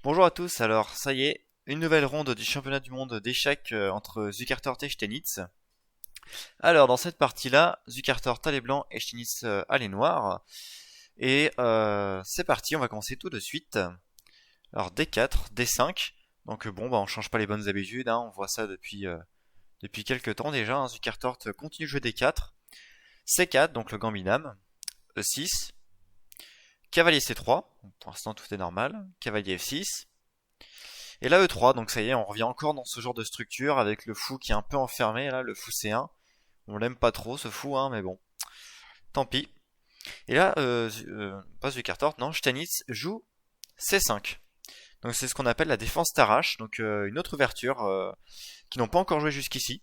Bonjour à tous, alors ça y est, une nouvelle ronde du championnat du monde d'échecs entre Zukertort et Steinitz. Alors dans cette partie-là, Zukertort a les blancs et Steinitz a les noirs. Et c'est parti, on va commencer tout de suite. Alors D4, D5, donc bon bah on change pas les bonnes habitudes, hein, on voit ça depuis quelques temps déjà, hein. Zukertort continue de jouer D4, C4, donc le gambit-dame, E6, cavalier C3, pour l'instant tout est normal, cavalier F6, et là E3, donc ça y est, on revient encore dans ce genre de structure avec le fou qui est un peu enfermé, là, le fou C1. On l'aime pas trop ce fou, hein, mais bon, tant pis. Et là, pas Zukertort, non, Steinitz joue C5. Donc c'est ce qu'on appelle la défense Tarrasch, donc une autre ouverture qui n'ont pas encore joué jusqu'ici.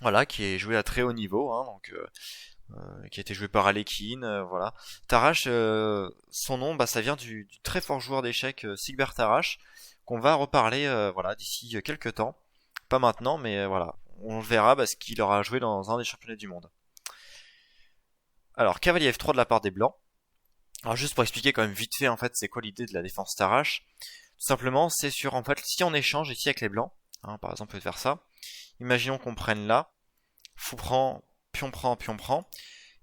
Voilà, qui est jouée à très haut niveau, hein, donc qui a été joué par Alekhine, voilà. Tarrasch, son nom, bah, ça vient du très fort joueur d'échecs Sigbert Tarrasch, qu'on va reparler voilà, d'ici quelques temps. Pas maintenant, mais voilà. On le verra parce qu'il aura joué dans un des championnats du monde. Alors, cavalier F3 de la part des blancs. Alors juste pour expliquer quand même vite fait en fait c'est quoi l'idée de la défense Tarrasch. Tout simplement c'est sur en fait si on échange ici avec les blancs, hein, par exemple on peut faire ça. Imaginons qu'on prenne là, fou prend, pion prend.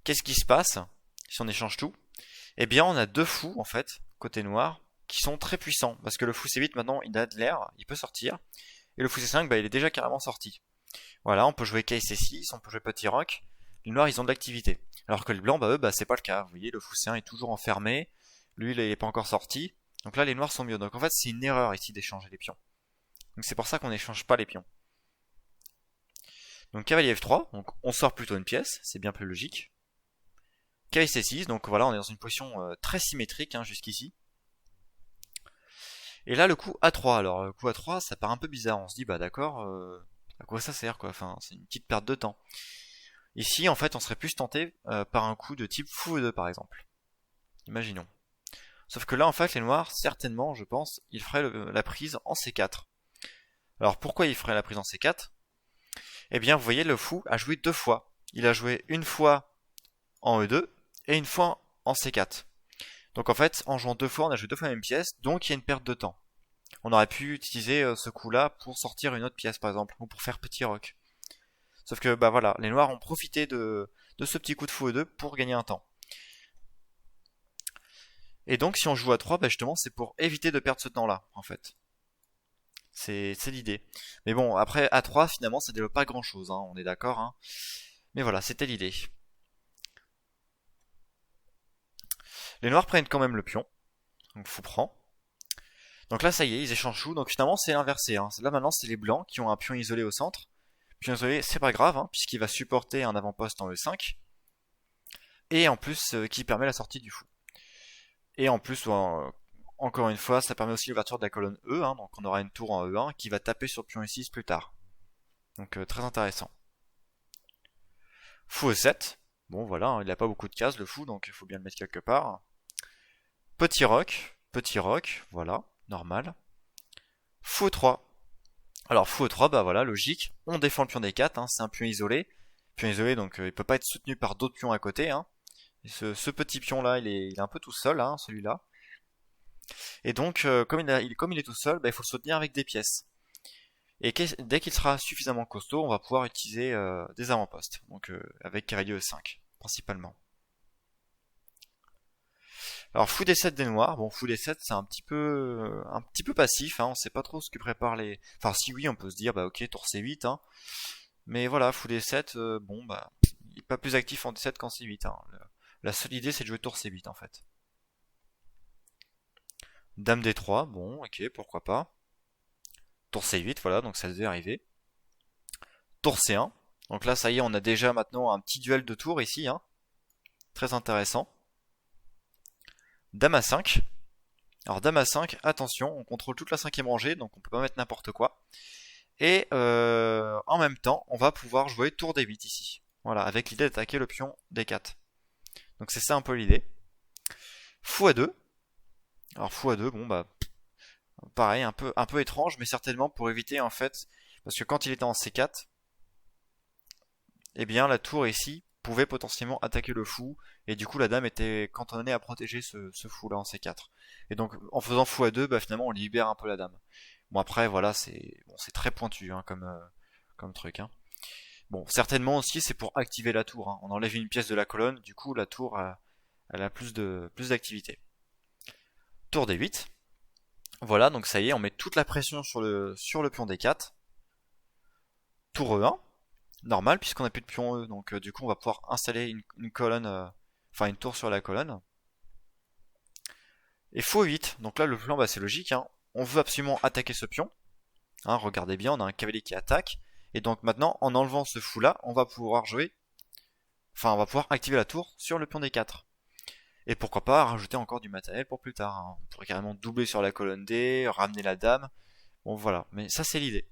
Qu'est-ce qui se passe si on échange tout? Eh bien on a deux fous en fait, côté noir, qui sont très puissants. Parce que le fou C8 maintenant il a de l'air, il peut sortir. Et le fou C5 bah, il est déjà carrément sorti. Voilà, on peut jouer KC6, on peut jouer petit roc. Les noirs ils ont de l'activité. Alors que les blancs, bah eux, bah c'est pas le cas. Vous voyez, le fou C1 est toujours enfermé. Lui, il est pas encore sorti. Donc là, les noirs sont mieux. Donc en fait, c'est une erreur ici d'échanger les pions. Donc c'est pour ça qu'on n'échange pas les pions. Donc cavalier F3, donc on sort plutôt une pièce, c'est bien plus logique. Cavalier C6, donc voilà, on est dans une position très symétrique hein, jusqu'ici. Et là, le coup A3. Alors le coup A3, ça paraît un peu bizarre. On se dit, bah d'accord, à quoi ça sert quoi? Enfin, c'est une petite perte de temps. Ici, en fait, on serait plus tenté par un coup de type fou E2 par exemple. Imaginons. Sauf que là, en fait, les noirs, certainement, je pense, ils feraient la prise en C4. Alors pourquoi ils feraient la prise en C4? Eh bien, vous voyez, le fou a joué deux fois. Il a joué une fois en E2 et une fois en C4. Donc en fait, en jouant deux fois, on a joué deux fois la même pièce, donc il y a une perte de temps. On aurait pu utiliser ce coup-là pour sortir une autre pièce, par exemple, ou pour faire petit roc. Sauf que, bah voilà, les noirs ont profité de ce petit coup de fou E2 pour gagner un temps. Et donc, si on joue à 3, bah justement, c'est pour éviter de perdre ce temps-là, en fait. C'est l'idée. Mais bon, après, à 3, finalement, ça développe pas grand-chose, hein, on est d'accord. Hein. Mais voilà, c'était l'idée. Les noirs prennent quand même le pion. Donc, fou prend. Donc là, ça y est, ils échangent tout. Donc finalement, c'est inversé. Hein. Là, maintenant, c'est les blancs qui ont un pion isolé au centre. Pion isolé, c'est pas grave, hein, puisqu'il va supporter un avant-poste en E5. Et en plus, qui permet la sortie du fou. Et en plus, encore une fois, ça permet aussi l'ouverture de la colonne E, hein, donc on aura une tour en E1 qui va taper sur pion E6 plus tard. Donc très intéressant. Fou E7. Bon voilà, hein, il n'a pas beaucoup de cases le fou, donc il faut bien le mettre quelque part. Petit roc, voilà, normal. Fou E3. Alors fou E3, bah voilà, logique, on défend le pion D4, hein, c'est un pion isolé. Pion isolé, donc il peut pas être soutenu par d'autres pions à côté. Hein. Et ce petit pion là, il est un peu tout seul, hein, celui-là. Et donc, comme il est tout seul, bah, il faut le soutenir avec des pièces. Et dès qu'il sera suffisamment costaud, on va pouvoir utiliser des avant-postes. Donc avec cavalier E5, principalement. Alors fou D7 des noirs. Bon, fou D7 c'est un petit peu passif. Hein, on sait pas trop ce que préparent les. Enfin, si oui, on peut se dire bah ok tour C8. Hein, mais voilà, fou D7, bon bah il est pas plus actif en D7 qu'en C8. Hein. La seule idée c'est de jouer tour C8 en fait. Dame D3, bon, ok, pourquoi pas. Tour C8, voilà, donc ça devait arriver. Tour C1. Donc là, ça y est, on a déjà maintenant un petit duel de tours ici. Hein. Très intéressant. Dame A5. Alors Dame A5, attention, on contrôle toute la cinquième rangée, donc on peut pas mettre n'importe quoi. Et en même temps, on va pouvoir jouer tour D8 ici. Voilà, avec l'idée d'attaquer le pion D4. Donc c'est ça un peu l'idée. Fou A2. Alors fou A2, bon bah pareil, un peu étrange, mais certainement pour éviter en fait, parce que quand il était en C4, eh bien la tour ici pouvait potentiellement attaquer le fou, et du coup la dame était cantonnée à protéger ce fou là en C4. Et donc en faisant fou à 2, bah finalement on libère un peu la dame. Bon après voilà, c'est très pointu hein, comme truc. Hein. Bon, certainement aussi c'est pour activer la tour. Hein. On enlève une pièce de la colonne, du coup la tour elle a plus d'activité. Tour D8. Voilà, donc ça y est, on met toute la pression sur le pion D4. Tour E1. Normal puisqu'on n'a plus de pion E, donc du coup on va pouvoir installer une colonne, enfin une tour sur la colonne. Et fou 8, donc là le plan bah, c'est logique, hein. On veut absolument attaquer ce pion, hein, regardez bien, on a un cavalier qui attaque, et donc maintenant en enlevant ce fou là, on va pouvoir jouer, enfin on va pouvoir activer la tour sur le pion D4. Et pourquoi pas rajouter encore du matériel pour plus tard, hein. On pourrait carrément doubler sur la colonne D, ramener la dame, bon voilà, mais ça c'est l'idée.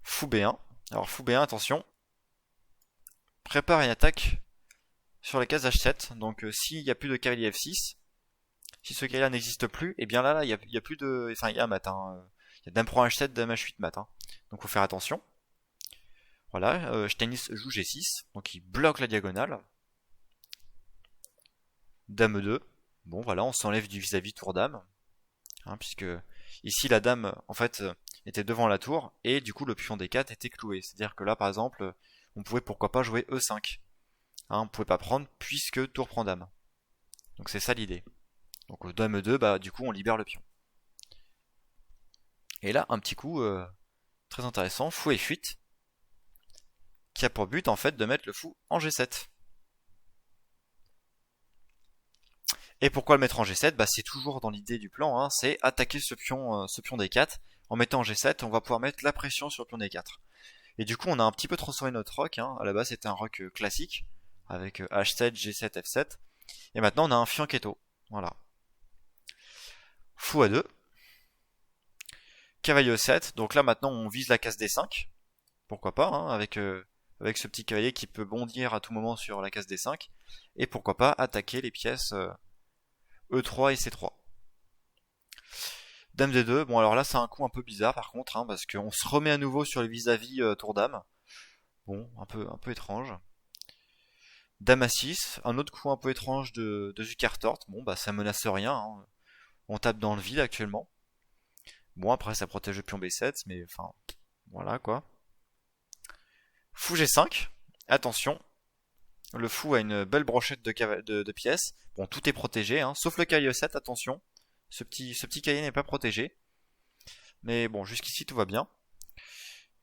Fou B1, alors fou B1 attention, prépare une attaque sur la case H7, donc s'il n'y a plus de cavalier F6, si ce cavalier n'existe plus, et bien là, il y a plus de, enfin il y a mat, hein. Il y a dame prend H7, dame H8 mat, hein. Donc faut faire attention. Voilà, Steinitz joue G6, donc il bloque la diagonale. Dame E2, bon voilà, on s'enlève du vis-à-vis tour dame, hein, puisque ici la dame en fait était devant la tour et du coup le pion D4 était cloué. C'est-à-dire que là par exemple, on pouvait pourquoi pas jouer E5. Hein, on pouvait pas prendre puisque tour prend dame. Donc c'est ça l'idée. Donc au dame E2, bah du coup on libère le pion. Et là un petit coup très intéressant, fou F8, qui a pour but en fait de mettre le fou en G7. Et pourquoi le mettre en G7? Bah c'est toujours dans l'idée du plan, hein, c'est attaquer ce pion D4. En mettant en G7, on va pouvoir mettre la pression sur le pion D4. Et du coup on a un petit peu transformé notre rock, hein. À la base c'était un rock classique, avec H7, G7, F7. Et maintenant on a un fianchetto. Voilà. Fou A2. Cavalier E7, donc là maintenant on vise la case D5. Pourquoi pas, hein, avec ce petit cavalier qui peut bondir à tout moment sur la case D5. Et pourquoi pas attaquer les pièces E3 et C3. Dame D2, bon alors là c'est un coup un peu bizarre par contre, hein, parce qu'on se remet à nouveau sur le vis-à-vis tour dame. Bon, un peu étrange. Dame A6, un autre coup un peu étrange de Zukertort. Bon bah ça menace rien, hein. On tape dans le vide actuellement. Bon après ça protège le pion B7, mais enfin voilà quoi. Fou G5, attention, le fou a une belle brochette de pièces. Bon tout est protégé, hein, sauf le cavalier E7, attention. Ce petit cavalier n'est pas protégé. Mais bon, jusqu'ici tout va bien.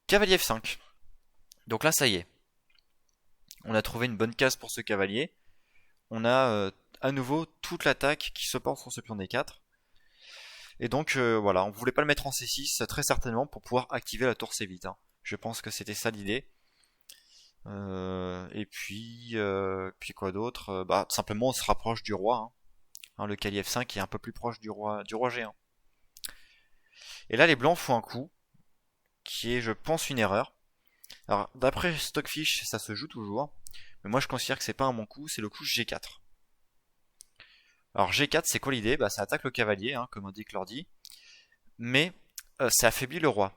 Cavalier F5. Donc là, ça y est. On a trouvé une bonne case pour ce cavalier. On a à nouveau toute l'attaque qui se porte sur ce pion D4. Et donc voilà, on voulait pas le mettre en C6 très certainement pour pouvoir activer la tour C8. Hein. Je pense que c'était ça l'idée. Et puis quoi d'autre? Bah simplement on se rapproche du roi. Hein. Le cavalier F5 est un peu plus proche du roi G1. Et là les blancs font un coup qui est, je pense, une erreur. Alors d'après Stockfish, ça se joue toujours, mais moi je considère que c'est pas un bon coup, c'est le coup G4. Alors G4 c'est quoi l'idée? Bah ça attaque le cavalier, hein, comme indique l'ordi, mais ça affaiblit le roi.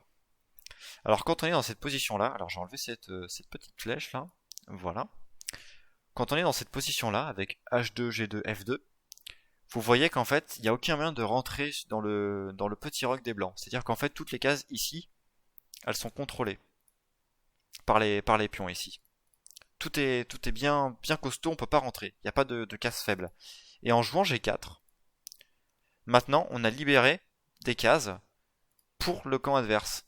Alors quand on est dans cette position là, alors j'ai enlevé cette petite flèche là, voilà. Quand on est dans cette position là, avec H2, G2, F2, vous voyez qu'en fait il n'y a aucun moyen de rentrer dans le petit roc des blancs. C'est-à-dire qu'en fait toutes les cases ici, elles sont contrôlées par les pions ici. Tout est bien costaud, on peut pas rentrer. Il n'y a pas de case faible. Et en jouant G4, maintenant on a libéré des cases pour le camp adverse.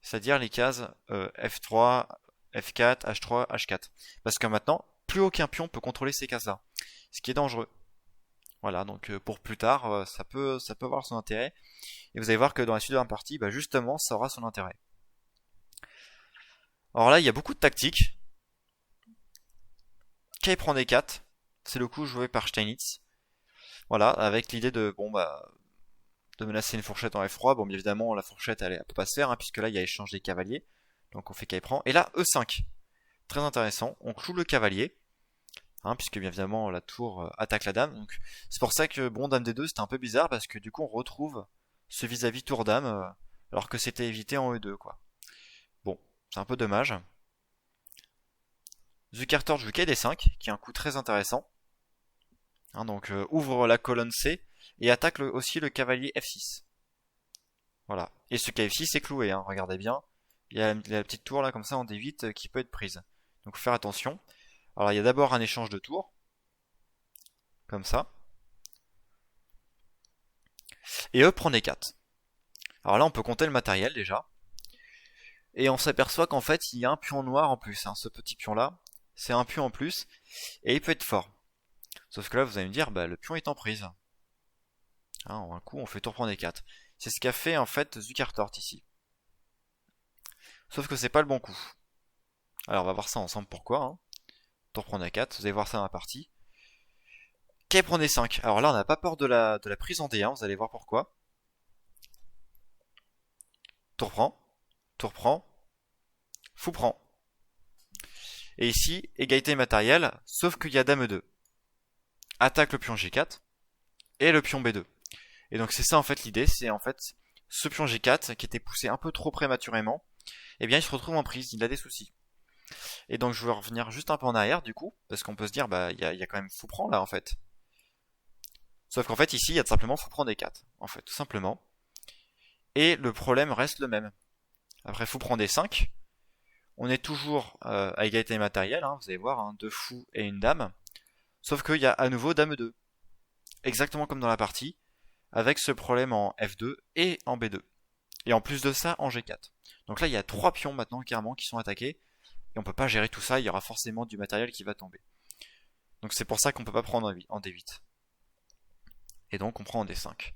C'est-à-dire les cases F3, F4, H3, H4. Parce que maintenant, plus aucun pion peut contrôler ces cases-là. Ce qui est dangereux. Voilà, donc pour plus tard, ça peut avoir son intérêt. Et vous allez voir que dans la suite de la partie, bah justement, ça aura son intérêt. Alors là, il y a beaucoup de tactiques. K prend D4, c'est le coup joué par Steinitz. Voilà, avec l'idée de de menacer une fourchette en F3. Bon, bien évidemment, la fourchette elle peut pas se faire, hein, puisque là il y a échange des cavaliers. Donc on fait K prend. Et là, E5. Très intéressant. On cloue le cavalier. Hein, puisque bien évidemment la tour attaque la dame. Donc c'est pour ça que bon, dame D2 c'était un peu bizarre, parce que du coup on retrouve ce vis-à-vis tour dame, alors que c'était évité en E2 quoi. Bon, c'est un peu dommage. Zukertort joue KD5, qui est un coup très intéressant. Hein, donc ouvre la colonne C et attaque aussi le cavalier F6. Voilà. Et ce KF6 est cloué, hein, regardez bien. Il y a la petite tour là comme ça en D8 qui peut être prise. Donc faut faire attention. Alors il y a d'abord un échange de tours. Comme ça. Et E prend D4. Alors là on peut compter le matériel déjà. Et on s'aperçoit qu'en fait il y a un pion noir en plus. Hein. Ce petit pion là, c'est un pion en plus. Et il peut être fort. Sauf que là vous allez me dire, bah, le pion est en prise. Hein, en un coup on fait tour prend D4. C'est ce qu'a fait en fait Zukertort ici. Sauf que c'est pas le bon coup. Alors on va voir ça ensemble pourquoi. Hein. Tour prend D4, vous allez voir ça dans la partie. Quai prend D5. Alors là on n'a pas peur de la prise en D1, vous allez voir pourquoi. Tour prend, fou prend. Et ici, égalité matérielle, sauf qu'il y a dame 2. Attaque le pion G4 et le pion B2. Et donc c'est ça en fait l'idée, c'est en fait ce pion G4 qui était poussé un peu trop prématurément, eh bien il se retrouve en prise, il a des soucis. Et donc je vais revenir juste un peu en arrière du coup, parce qu'on peut se dire bah il y a quand même fou prend là en fait. Sauf qu'en fait ici il y a tout simplement fou prend D4, en fait, tout simplement. Et le problème reste le même. Après fou prend D5, on est toujours à égalité matérielle, hein, vous allez voir, hein, deux fous et une dame. Sauf qu'il y a à nouveau dame 2. Exactement comme dans la partie, avec ce problème en F2 et en B2. Et en plus de ça, en G4. Donc là, il y a 3 pions maintenant, carrément, qui sont attaqués. Et on peut pas gérer tout ça, il y aura forcément du matériel qui va tomber. Donc c'est pour ça qu'on peut pas prendre en D8. Et donc on prend en D5.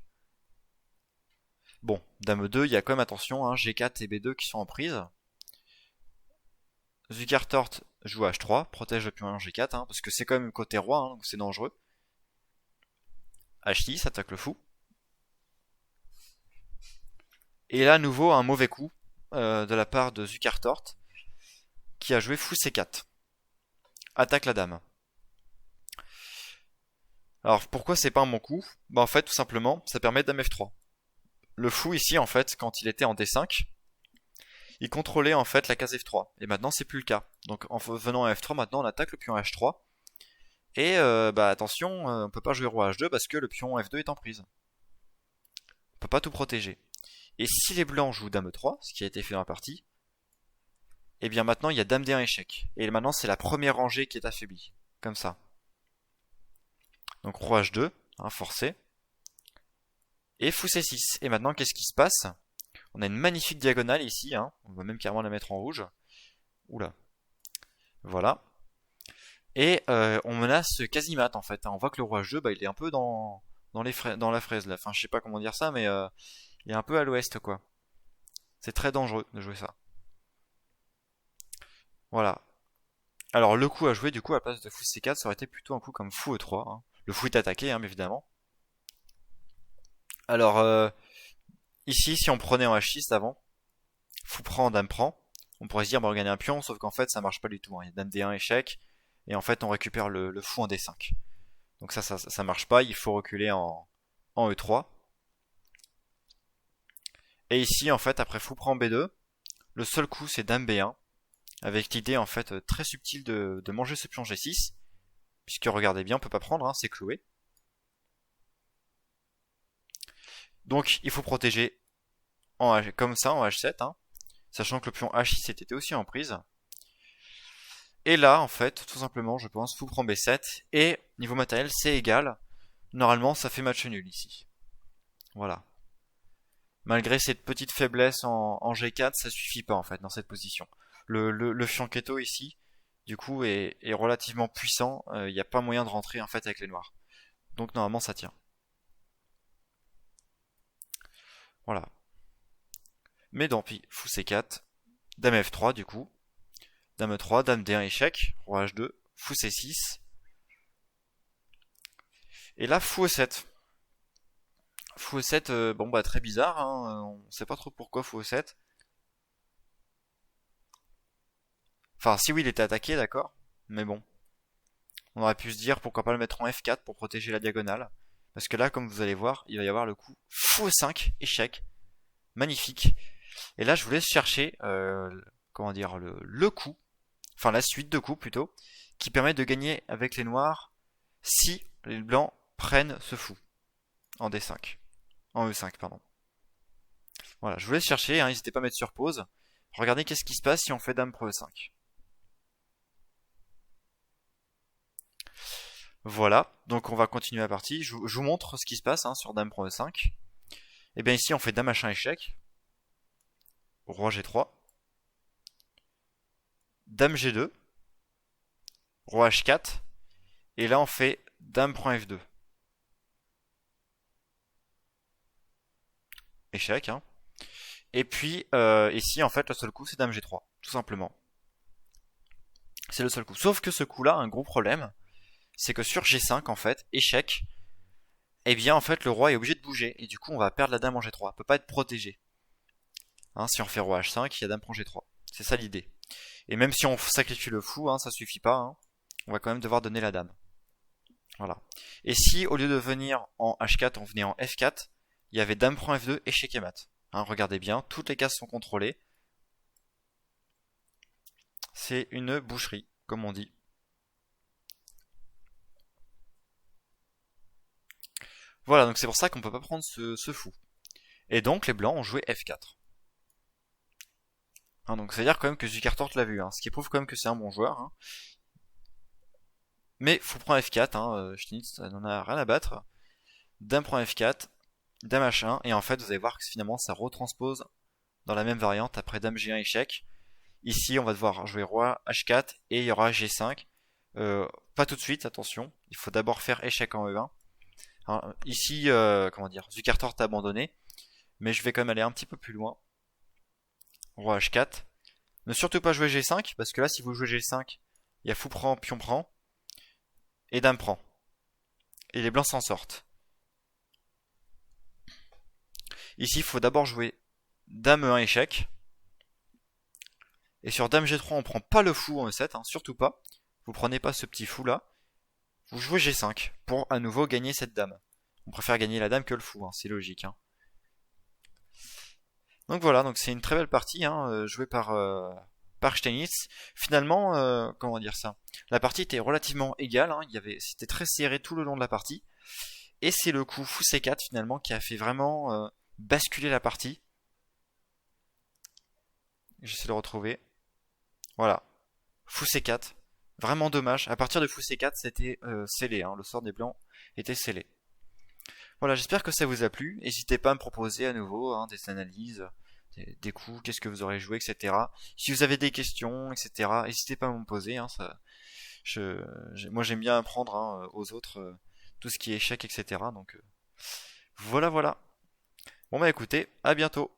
Bon, dame 2, il y a quand même attention, hein, G4 et B2 qui sont en prise. Zukertort joue H3, protège le pion en G4, hein, parce que c'est quand même côté roi, hein, donc c'est dangereux. H6, attaque le fou. Et là, à nouveau, un mauvais coup de la part de Zukertort, qui a joué fou C4. Attaque la dame. Alors pourquoi c'est pas un bon coup? Bah en fait tout simplement ça permet dame F3. Le fou ici en fait quand il était en D5, il contrôlait en fait la case F3 et maintenant c'est plus le cas. Donc en venant à F3 maintenant on attaque le pion H3 et bah attention on peut pas jouer roi H2 parce que le pion F2 est en prise. On peut pas tout protéger. Et si les blancs jouent dame 3, ce qui a été fait dans la partie, et bien maintenant il y a dame D1 échec et maintenant c'est la première rangée qui est affaiblie comme ça. Donc roi H2, hein, forcé. Et fou C6. Et maintenant, qu'est-ce qui se passe? On a une magnifique diagonale ici. Hein. On va même carrément la mettre en rouge. Oula. Voilà. Et on menace quasi-mat en fait. On voit que le roi H2, bah, il est un peu dans la fraise là. Enfin, je sais pas comment dire ça, mais il est un peu à l'ouest quoi. C'est très dangereux de jouer ça. Voilà. Alors le coup à jouer du coup à la place de fou C4, ça aurait été plutôt un coup comme fou E3. Hein. Le fou est attaqué, hein, évidemment. Alors ici, si on prenait en H6 avant, fou prend, dame prend, on pourrait se dire, bah, on gagne un pion, sauf qu'en fait, ça marche pas du tout. Hein. Il y a dame D1 échec, et en fait, on récupère le fou en D5. Donc ça marche pas, il faut reculer en E3. Et ici, en fait, après fou prend B2, le seul coup, c'est dame B1, avec l'idée, en fait, très subtile de manger ce pion G6, puisque regardez bien, on peut pas prendre, hein, c'est cloué. Donc, il faut protéger comme ça, en H7, hein, sachant que le pion H6 était aussi en prise. Et là, en fait, tout simplement, je pense, fou prend B7, et niveau matériel, c'est égal. Normalement, ça fait match nul ici. Voilà. Malgré cette petite faiblesse en G4, ça suffit pas, en fait, dans cette position. Le fianchetto ici, du coup, est relativement puissant. Il n'y a pas moyen de rentrer, en fait, avec les noirs. Donc, normalement, ça tient. Voilà. Mais tant pis, fou C4, dame F3, du coup. Dame E3, dame D1 échec, roi H2, fou C6. Et là, fou E7. Fou E7, bon bah très bizarre, hein, on sait pas trop pourquoi fou E7. Enfin, si oui, il était attaqué, d'accord, mais bon. On aurait pu se dire pourquoi pas le mettre en F4 pour protéger la diagonale. Parce que là, comme vous allez voir, il va y avoir le coup fou E5, échec. Magnifique. Et là, je vous laisse chercher, comment dire, le coup enfin la suite de coups plutôt, qui permet de gagner avec les noirs si les blancs prennent ce fou en D5, en E5 pardon. Voilà, je vous laisse chercher, hein, n'hésitez pas à mettre sur pause. Regardez qu'est-ce qui se passe si on fait dame pour E5. Voilà, donc on va continuer la partie. Je vous montre ce qui se passe hein, sur dame pour E5. Et bien ici on fait dame H1 échec, roi G3, dame G2, roi H4, et là on fait dame prend F2. Échec, hein. Et puis ici en fait le seul coup c'est dame G3, tout simplement. C'est le seul coup. Sauf que ce coup-là a un gros problème, c'est que sur G5 en fait, échec, eh bien en fait le roi est obligé de bouger, et du coup on va perdre la dame en G3, elle peut pas être protégée. Hein, si on fait roi H5, il y a dame prend G3. C'est ça l'idée. Et même si on sacrifie le fou, hein, ça suffit pas, hein, on va quand même devoir donner la dame. Voilà. Et si au lieu de venir en H4, on venait en F4, il y avait dame prend F2, échec et mat. Hein, regardez bien, toutes les cases sont contrôlées. C'est une boucherie, comme on dit. Voilà, donc c'est pour ça qu'on peut pas prendre ce fou. Et donc les blancs ont joué F4. Hein, donc c'est à dire quand même que Zukertort l'a vu, hein, ce qui prouve quand même que c'est un bon joueur. Hein. Mais faut prendre F4, hein, Schnitz n'en a rien à battre. Dame prend F4, dame H1, et en fait vous allez voir que finalement ça retranspose dans la même variante après dame G1 échec. Ici on va devoir jouer roi H4 et il y aura G5. Pas tout de suite, attention, il faut d'abord faire échec en E1. Hein, ici, comment dire, Zukertort a abandonné, mais je vais quand même aller un petit peu plus loin. Roi H4. Ne surtout pas jouer G5, parce que là si vous jouez G5, il y a fou prend, pion prend, et dame prend. Et les blancs s'en sortent. Ici, il faut d'abord jouer dame E1 échec. Et sur dame G3, on prend pas le fou en E7, hein, surtout pas. Vous prenez pas ce petit fou là. Vous jouez G5 pour à nouveau gagner cette dame. On préfère gagner la dame que le fou, hein, c'est logique. Hein. Donc voilà, donc c'est une très belle partie hein, jouée par Steinitz. Finalement, comment dire ça, la partie était relativement égale. Hein, c'était très serré tout le long de la partie. Et c'est le coup fou C4 finalement qui a fait vraiment basculer la partie. J'essaie de le retrouver. Voilà. Fou C4. Vraiment dommage. À partir de fou C4, c'était scellé. Hein. Le sort des blancs était scellé. Voilà, j'espère que ça vous a plu. N'hésitez pas à me proposer à nouveau hein, des analyses, des coups, qu'est-ce que vous aurez joué, etc. Si vous avez des questions, etc. N'hésitez pas à me poser. Hein, moi, j'aime bien apprendre hein, aux autres tout ce qui est échec, etc. Donc voilà, voilà. Bon bah écoutez, à bientôt.